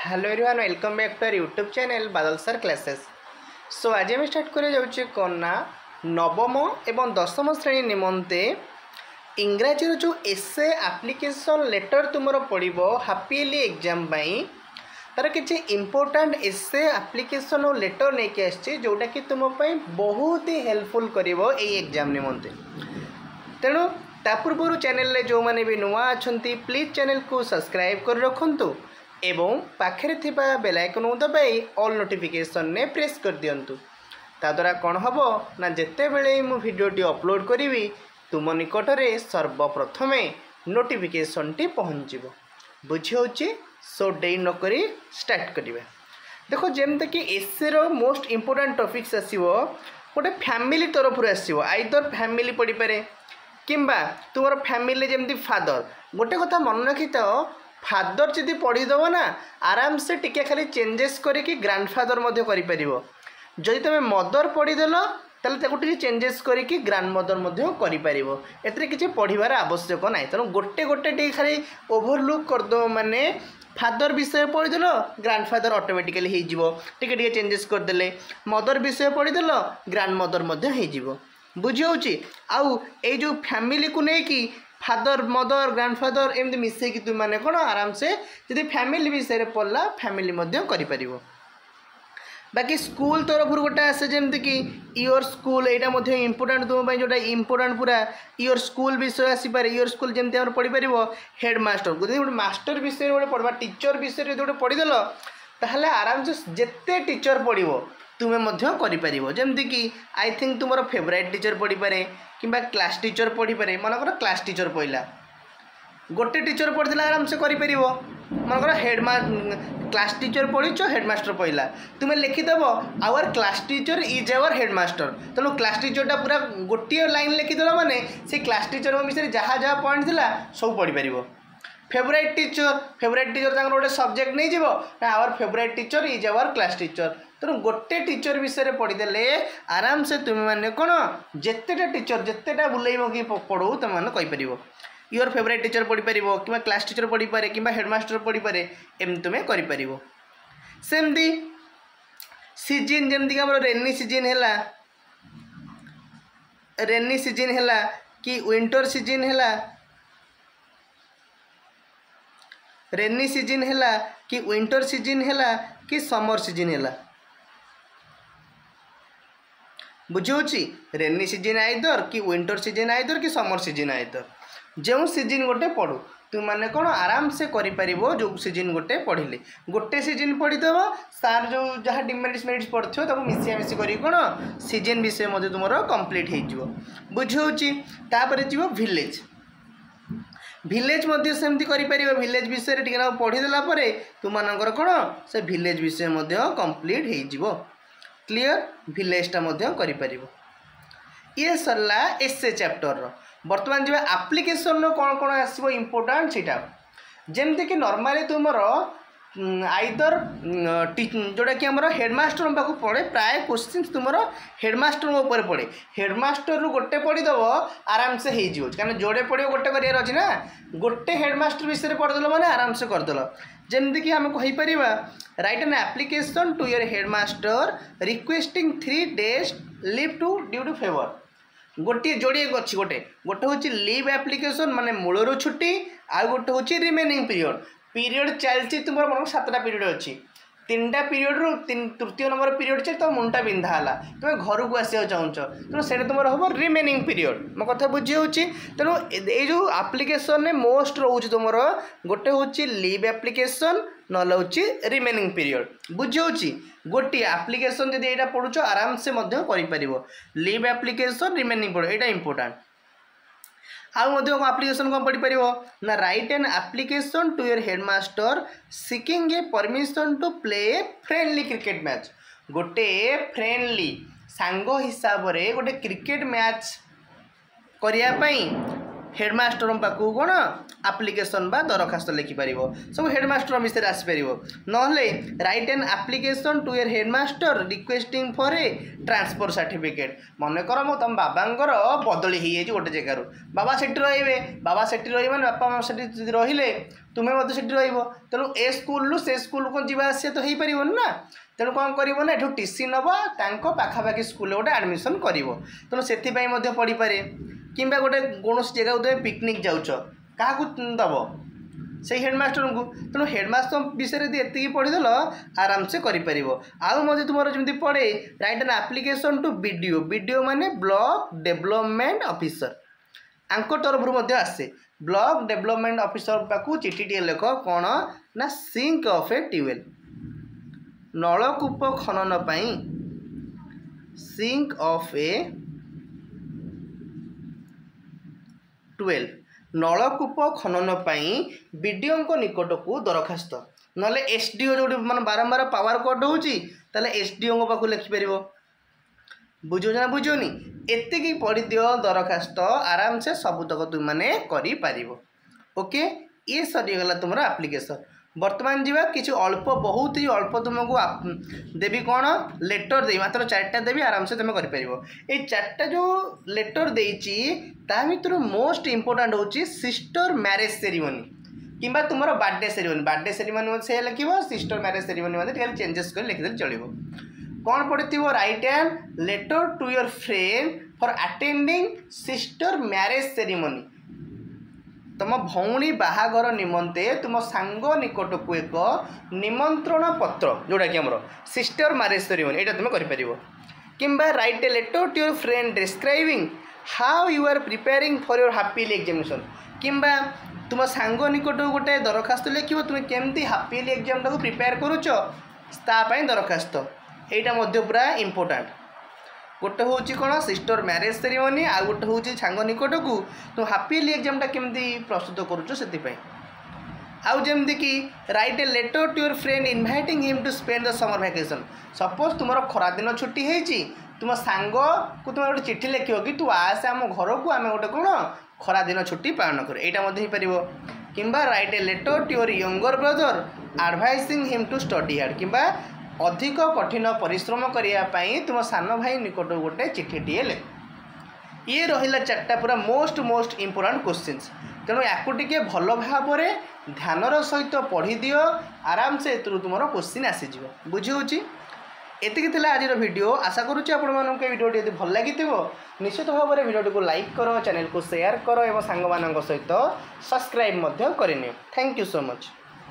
Hello everyone welcome back to our YouTube channel Badal sir classes. So आज आम start कर जाऊँ कौन ना नवम एवं दशम श्रेणी निमंते इंग्राजी जो एसे एप्लिकेशन लेटर तुम पड़ो हाफियरली एग्जाम तार किसी इंपोर्टाट एसे एप्लिकेशन और लेटर नहीं आसी जोटा कि तुम बहुत ही हेल्पफुल कर एग्जाम निमंते। तेणु ता पूर्व चैनल जो मैंने भी नुआ अच्छा प्लीज चैनल को सब्सक्राइब कर रखुँ एवं पाखे बेल आइकन दबाई ऑल नोटिफिकेशन ने प्रेस कर दिंतु। ताद्वारा कौन हम ना जिते बड़े मु भिडियोटी अपलोड करी तुम निकट में सर्वप्रथम नोटिफिकेशन टी पहुँच बुझी हो। सो डे नक स्टार्ट करिबा। देखो जमती कि एसे रो मोस्ट इम्पोर्टेंट टॉपिक्स आसीबो गोटे फैमिली तरफ आसीबो आइदर फैमिली पड़ी पारे किंबा तुम फैमिली जमती फादर। गोटे कथा मन रखी तो फादर जदि पढ़ीदेव ना आराम से टिके खाली चेंजेस करिकी ग्रांडफादर मध्य करि परिबो। जदि तुम मदर पढ़ीदेल ताले ताको टिके चेंजेस करिकी ग्रांडमदर मध्य करि परिबो। एतरे किछि पढ़िबार आवश्यक नाही। तेणु गोटे गोटे टिके खाली ओभरलुक करदो माने फादर विषय पढ़ीदेल ग्रांडफादर ऑटोमेटिकली हो जिवो। टिके टिके चेंजेस करदेले मदर विषय पढ़ीदेल ग्रांडमदर मध्य हो जिवो। बुझी होउची। आउ ए जो फैमिली को नेकी फादर मदर ग्रांडफादर एमती मिसेकी तुम मैंने कौन आराम से जब फैमिली विषय पढ़ला फैमिली कर। बाकी स्कूल तरफ गोटे आसे जमती कि योर स्कूल यहाँ इंपोर्टाट तुम जोटा इंपोर्टाट पूरा योर स्कूल विषय आसपे। योर स्कूल जमी आम पढ़ी पार हेडमास्टर गोटे मास्टर विषय गोटे पढ़वा टीचर विषय जो पढ़ीदेल ताहले आराम से जिते टीचर पढ़ो तुम्हें कर। जमती कि आई थिंक तुम फेवरेट टीचर पढ़ी पारे किंबा क्लास टीचर पढ़ी पारे। मनकर क्लास टीचर पढ़ला गोटे टीचर पढ़ला आराम से कर। मनकर क्लास टीचर पढ़ीच हेडमास्टर पढ़ला तुम्हें लिखिदेव our class teacher is our headmaster. तेणु क्लास टीचरटा पूरा गोटे लाइन लिखिदेल माने से क्लास टीचर विषय जहाँ जहाँ पॉइंट थी सब पढ़ी पार। फेवरेट टीचर गोटे सब्जेक्ट नहीं जीव ना our favourite teacher is our class teacher. तेणु गोटे टीचर विषय पढ़ीदे आराम से तुम मैंने कौन जितेटा टीचर जितेटा बुलेब कि पढ़ो तुम मैंने कहीपर। योर फेवरेट टीचर पढ़ी पार कि क्लास टीचर पढ़ी पारे कि हेडमास्टर पढ़ी पारे एमती तुम्हें कर। सेमती सीजन जमती कि रेनी सीजन है कि विंटर सीजन है रेनी सीजन है कि विंटर सीजन है कि समर सीजन है। बुझे रेनी सीजन आइदर कि विंटर सीजन आइदर कि समर सीजन आइदर जो सीजन गोटे पढ़ू तुम मैंने कौन आराम से कर जो सीजन गोटे पढ़ले गोटे सीजन पढ़ीदेव सार जो जहाँ डिमेरिट्स मेरिट्स पढ़ो तक मिसियामिशी कर कौन सीजन विषय तुम कंप्लीट हो। बुझे तापर जीव विलेज विलेज सेमती कर। विलेज विषय टी पढ़ीदेला तुम मानकर कौन से विलेज विषय कंप्लीट हो। क्लियर विलेजटा कर। ये सरला एसे चैप्टर बर्तमान जब एप्लिकेशन कौन कौन आसो इम्पोर्टाट से जमती कि नॉर्मली तुम आइदर जोटा कि हेडमास्टर पाक पड़े प्राय क्वेश्चन तुम हेडमास्टर ऊपर पड़े। हेडमास्टर रु गोटे पढ़ीदेव आराम से हो कारण जोड़े पढ़ो गोटे कर अच्छी ना गोटे हेडमास्टर विषय पढ़ीदेल मैंने आराम से करदेल। जमती कि आम कहीपर write an application to your headmaster requesting 3 days leave to due to fever. गोटे जोड़े अच्छी गोटे गोटे हूँ लीव एप्लिकेशन माने मूलर छुट्टी आ गोटे हूँ रिमेनिंग पीरियड चलती तुम मन 7टा पीरियड अच्छी 3टा पीरियड रु तृतीय नंबर पीरियड चल तुम मुंडा बिंधाला तुम घर को आसा चाहूच तेणु से तुम हम रिमेनिंग पीरियड मो कथा बुझी हो। तेणु ये जो एप्लिकेशन में मोस्ट रोच तुम गोटे हूँ लीव एप्लिकेशन ना हूँ रिमेनिंग पीरियड। बुझी हो गोटे एप्लिकेशन जब यहाँ पढ़ुच आराम से कर लीव एप्लिकेशन रिमेनिंग पीरियड यहाँ इंपोर्टाट। आउ एप्लिकेशन कौन पढ़ी पार ना write an application to your headmaster seeking a permission to play friendly cricket match. गोटे फ्रेंडली सांग हिसाब से गोटे क्रिकेट मैच करने हेडमास्टर पाखु कौन आप्लिकेसन बा दरखास्त लिखिपर सब हेडमास्टर विषय आसपर ना write an application to your headmaster requesting for a transfer certificate मन कर मो तुम बाबांकर बदली हो गोटे जगार बाबा से बाबा से बापा से रे तुम्हें से तेणु ए स्कूल से स्कूल को जीवा आसिया तो हो पार ना तेणु कौन कर ना ये टीसी नब पाखापाखि स्कूल गोटे आडमिशन कर तेणु से पढ़ी पारे कि गोटे कौन जगह तुम पिकनिक जाऊच क्या दब से हेडमास्टर को तेणु हेडमास्टर विषय ये पढ़ीदेल आराम से कर आउ तुम जमी पड़े write an application to BDO BDO माने ब्लॉक डेवलपमेंट ऑफिसर आंको तरफ आसे ब्लॉक डेवलपमेंट ऑफिसर पाखु चिठीटे लेख कौन ना सिंक ऑफ ए ट्यूबवेल नलकूप खनन पाई सिंक ऑफ ए ट्यूबवेल नलकूप खनन पाई बीडीओ निकट को दरखास्त ना एसडीओ जो मैं बारंबार पावर कट हो एसडीओ पाखु लिखिपर बुझो ना बुझोनी एतिकी पढ़ी दियो दरखास्त आराम से सबुतक तुम मैंने कर ओके ये सरीगला तुम आप्लिकेसन बर्तमान जीवा किसी अल्प बहुत ही अल्प तुमको देवी कौन लेटर दे मात्र 4टा देवी आराम से तुम कर ये 4टा जो लेटर देती भर मोस्ट इंपोर्टाट हूँ सिस्टर मैरेज सेरिमनी किंबा तुम बर्थडे सेरिमनी से लिख सिस्टर मैरेज सेरिमनी चेंजेस कर लिखिदे चलो कौन पढ़ी write an letter to your friend for attending sister marriage ceremony तुम भौणी बाहागर निमंते तुम सांग निकट को एक निमंत्रण पत्र जोटा कि आमर सिस्टर मैरेज सेरिमनी यहाँ तुम कर किंबा write a letter to your friend describing how you are preparing for your half yearly examination किंबा तुम सांग निकट गोटे दरखास्त लिख तुम केमती हापीली एग्जाम टाक प्रिपेयर करुचाई दरखास्त यहाँ पूरा इंपोर्टाट गोटे हूँ कौन सिस्टर मैरेज सेरिमनी आ गोटे हूँ सांग निकट को तुम हापीली एग्जामटा केमती प्रस्तुत करुच से आउमती कि write a letter to your friend inviting him to spend the summer vacation suppose तुम खरादिन छुट्टी होती तुम सांग को तुम गोटे चिठी लिख कि तू आसे आम घर को आम गोटे कौन खरादिन छुट्टी पालन कर यहाँ किंबा write a letter to your younger brother advising him to study hard किंबा अधिक कठिन परिश्रम करने तुम सान भाई निकट गोटे चिठीटे ले ये रहा 4टा पूरा मोस्ट इंपोर्टाट क्वेश्चंस तेणु या भल भाव ध्यानर सहित पढ़ी दियो आराम से तुम क्वेश्चन आसीज बुझी एतिक आज वीडियो आशा करुच्ची आपको वीडियो यदि भल लगी निश्चित भाव में वीडियो को लाइक कर चैनल को शेयर कर और सांग सहित सब्सक्राइब करनी थैंक यू सो मच।